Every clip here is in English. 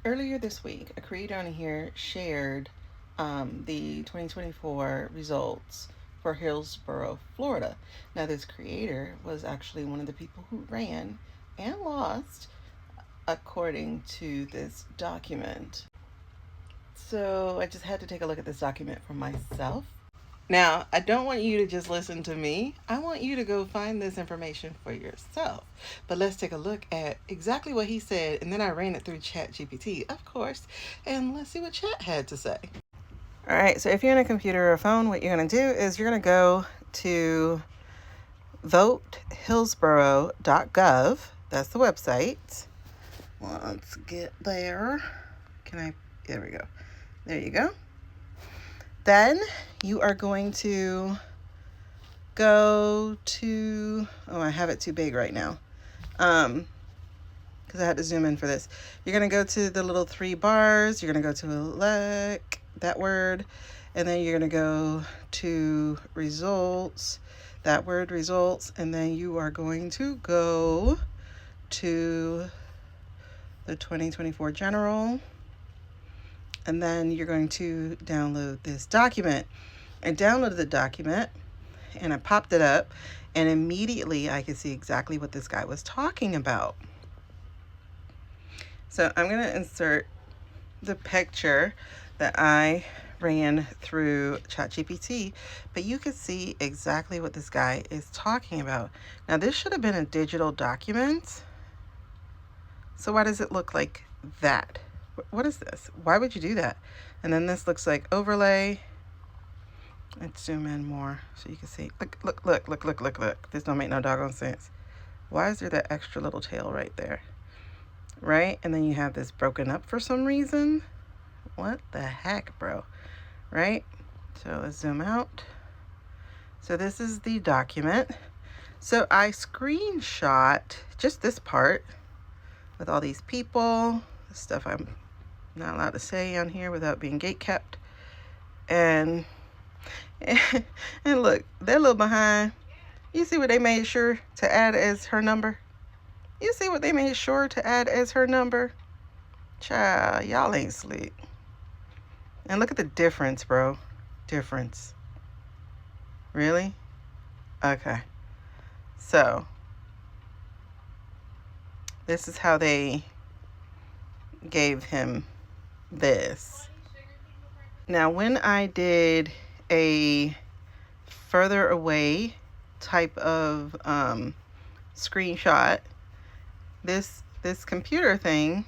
Earlier this week, a creator on here shared the 2024 results for Hillsborough, Florida. Now, this creator was actually one of the people who ran and lost, according to this document. So I just had to take a look at this document for myself. Now, I don't want you to just listen to me. I want you to go find this information for yourself. But let's take a look at exactly what he said, and then I ran it through ChatGPT, of course, and let's see what Chat had to say. All right, so if you're on a computer or a phone, what you're going to do is you're going to go to votehillsborough.gov. That's the website. Let's get there. There we go. There you go. Then you are going to go to, I have it too big right now, because I had to zoom in for this. You're going to go to the little 3 bars. You're going to go to elect, that word, and then you're going to go to results, that word, results, and then you are going to go to the 2024 general. And then you're going to download this document. I downloaded the document and I popped it up, and immediately I could see exactly what this guy was talking about. So I'm going to insert the picture that I ran through ChatGPT, but you could see exactly what this guy is talking about. Now, this should have been a digital document. So why does it look like that? What is this? Why would you do that? And then this looks like overlay. Let's zoom in more so you can see. Look. This don't make no doggone sense. Why is there that extra little tail right there? Right? And then you have this broken up for some reason. What the heck, bro? Right? So let's zoom out. So this is the document. So I screenshot just this part with all these people, stuff I'm not allowed to say on here without being gatekept. And look, they're a little behind. You see what they made sure to add as her number? You see what they made sure to add as her number? Child, y'all ain't sleep. And look at the difference, bro. Difference. Really? Okay. So this is how they gave him this. Now, when I did a further away type of screenshot, this computer thing,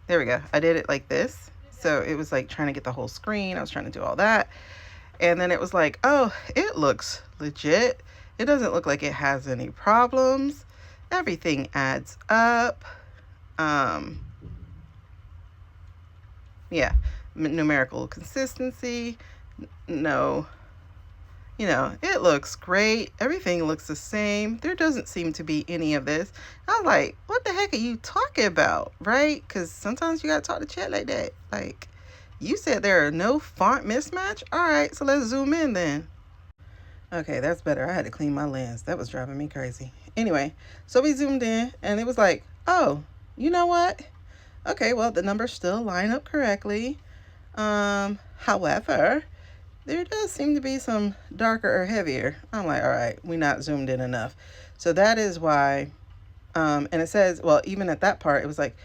there we go. I did it like this. So it was like trying to get the whole screen. I was trying to do all that. And then it was like, oh, it looks legit. It doesn't look like it has any problems. Everything adds up. Yeah, numerical consistency, no, it looks great. Everything looks the same. There doesn't seem to be any of this. I was like, what the heck are you talking about, right? Because sometimes you got to talk to chat like that. Like, you said there are no font mismatch? All right, so let's zoom in then. Okay, that's better. I had to clean my lens. That was driving me crazy. Anyway, so we zoomed in, and it was like, oh, you know what? Okay, well, the numbers still line up correctly. However, there does seem to be some darker or heavier. I'm like, all right, we're not zoomed in enough. So that is why, and it says, well, even at that part, it was like,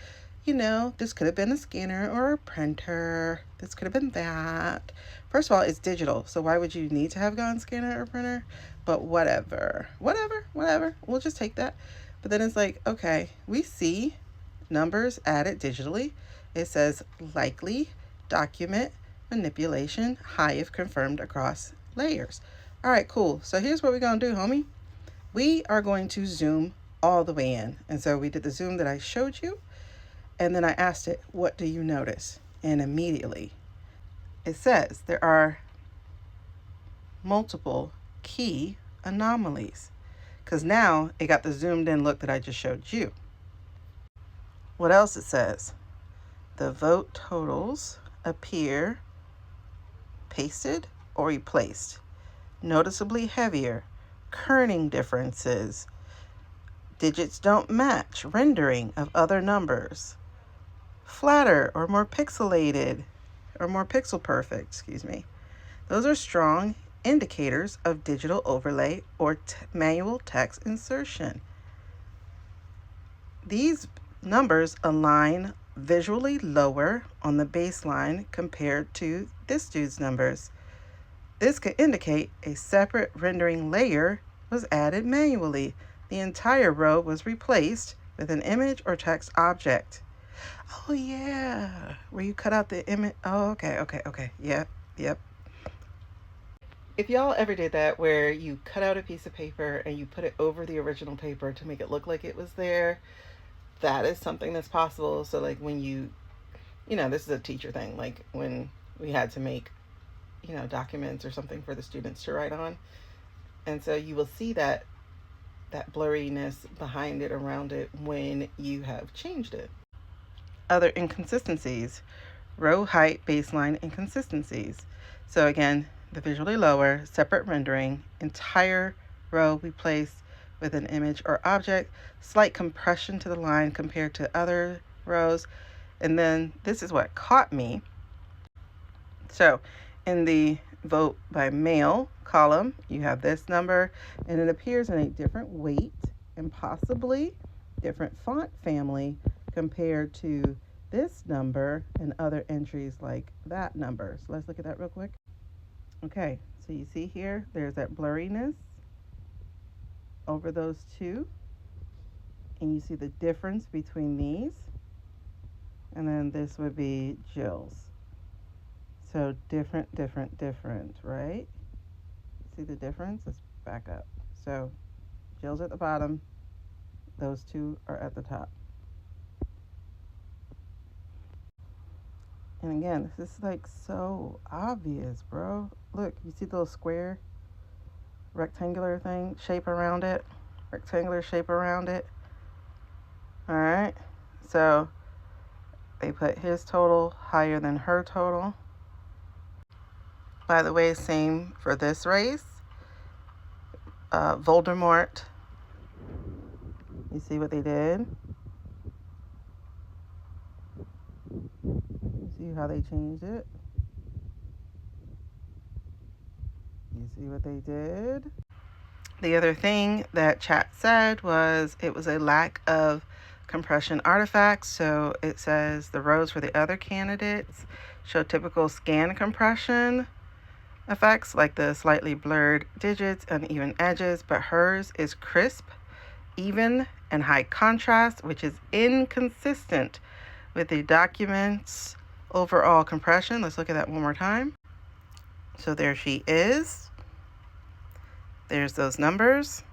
this could have been a scanner or a printer. This could have been that. First of all, it's digital. So why would you need to have gone scanner or printer? But whatever. We'll just take that. But then it's like, okay, we see numbers added digitally. It says likely document manipulation, high if confirmed across layers. All right, cool. So here's what we're going to do, homie. We are going to zoom all the way in. And so we did the zoom that I showed you. And then I asked it, what do you notice? And immediately it says there are multiple key anomalies, because now it got the zoomed in look that I just showed you. What else it says? The vote totals appear pasted or replaced, noticeably heavier, kerning differences, digits don't match rendering of other numbers, flatter or more pixelated or more pixel perfect, excuse me. Those are strong indicators of digital overlay or manual text insertion. These numbers align visually lower on the baseline compared to this dude's numbers. This could indicate a separate rendering layer was added manually. The entire row was replaced with an image or text object. Oh yeah, where you cut out the image. Oh, okay. Yep. If y'all ever did that where you cut out a piece of paper and you put it over the original paper to make it look like it was there, that is something that's possible. So like when this is a teacher thing, like when we had to make, documents or something for the students to write on. And so you will see that blurriness behind it, around it, when you have changed it. Other inconsistencies, row height baseline inconsistencies. So again, the visually lower, separate rendering, entire row replaced with an image or object, slight compression to the line compared to other rows. And then this is what caught me. So in the vote by mail column, you have this number, and it appears in a different weight and possibly different font family compared to this number and other entries like that number. So let's look at that real quick. Okay, so you see here, there's that blurriness over those two, and you see the difference between these, and then this would be Jill's. So different, right? See the difference? Let's back up. So Jill's at the bottom, those two are at the top. And again, this is like so obvious, bro. Look, you see the little square rectangular shape around it? All right. So they put his total higher than her total. By the way, same for this race. Voldemort. You see what they did? You see how they changed it? You see what they did? The other thing that chat said was it was a lack of compression artifacts. So it says the rows for the other candidates show typical scan compression effects, like the slightly blurred digits, uneven edges, but hers is crisp, even, and high contrast, which is inconsistent with the document's overall compression. Let's look at that one more time. So there she is. There's those numbers.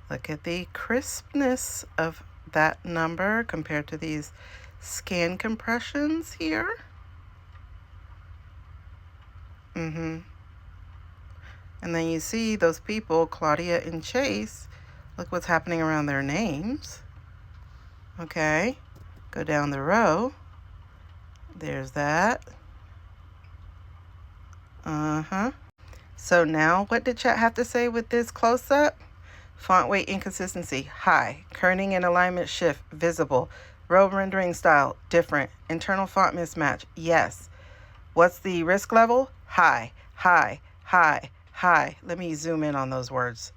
Look at the crispness of that number compared to these scan compressions here. And then you see those people, Claudia and Chase. Look what's happening around their names. Okay, go down the row. There's that. So now what did chat have to say with this close-up? Font weight inconsistency, high. Kerning and alignment shift, visible. Row rendering style, different. Internal font mismatch, yes. What's the risk level? High. Let me zoom in on those words.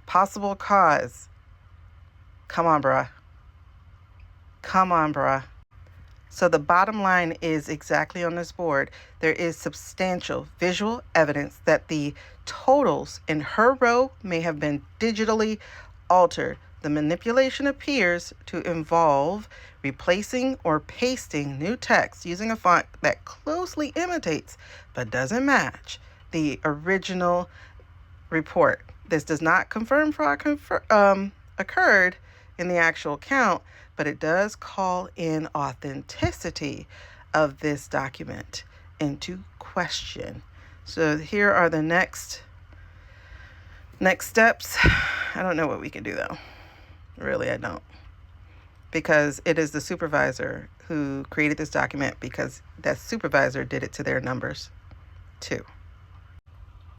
Possible cause. Come on, bruh. So the bottom line is exactly on this board. There is substantial visual evidence that the totals in her row may have been digitally altered. The manipulation appears to involve replacing or pasting new text using a font that closely imitates but doesn't match the original report. This does not confirm fraud occurred in the actual count, but it does call in authenticity of this document into question. So here are the next steps. I don't know what we can do though. Really, I don't. Because it is the supervisor who created this document, because that supervisor did it to their numbers too.